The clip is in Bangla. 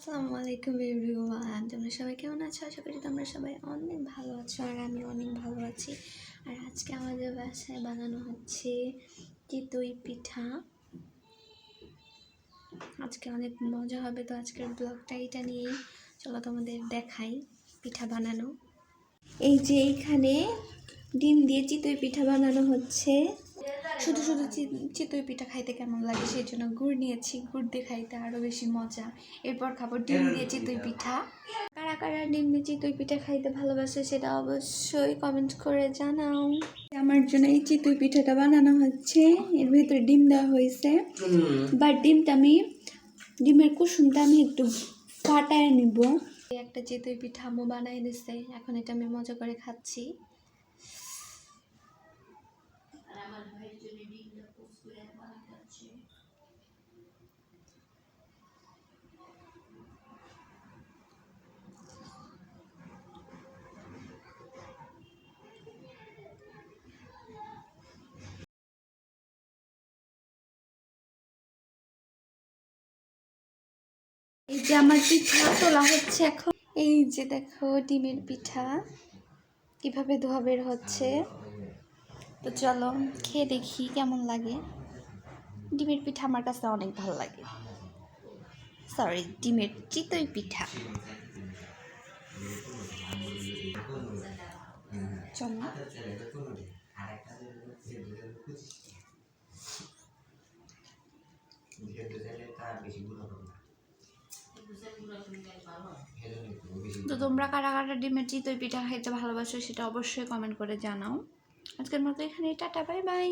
আসসালামু আলাইকুম এভরিওয়ান, তোমরা সবাই কেমন আছো? আশা করি তোমরা সবাই অনেক ভালো আছো আর আমি অনেক ভালো আছি। আর আজকে আমাদের বাসায় বানানো হচ্ছে চিতই পিঠা। আজকে অনেক মজা হবে, তো আজকের ব্লগটা এটা নিয়েই। চলো তোমাদের দেখাই পিঠা বানানো। এই যে এইখানে ডিম দিয়ে চিতই পিঠা বানানো হচ্ছে। শুধু শুধু চিতই পিঠা খাইতে কেমন লাগে, সেই জন্য গুড় নিয়েছি। গুড় দিয়ে খাইতে আরও বেশি মজা। এরপর খাবো ডিম দিয়ে চিতই পিঠা। কারা কারা ডিম দিয়ে চিতই পিঠা খাইতে ভালোবাসে সেটা অবশ্যই কমেন্ট করে জানাও। আমার জন্য এই চিতই পিঠাটা বানানো হচ্ছে। এর ভিতরে ডিম দেওয়া হয়েছে, বাট ডিমের কুসুমটা আমি একটু ফাটায় নিব। একটা চিতই পিঠা আম্মু বানাই দিছে, এখন এটা আমি মজা করে খাচ্ছি। এই যে আমার পিঠা তোলা হচ্ছে এখন। এই যে দেখো ডিমের পিঠা কিভাবে ধোয়া বের হচ্ছে। তো চলো খেয়ে দেখি কেমন লাগে। ডিমের পিঠা আমার কাছে অনেক ভালো লাগে। সরি, ডিমের চিতই পিঠা। চলো তো তোমরা কারা কারা ডিমের চিতই পিঠা খাইতে ভালোবাসো সেটা অবশ্যই কমেন্ট করে জানাও। আজকের মতো এখানে টাটা, বাই বাই।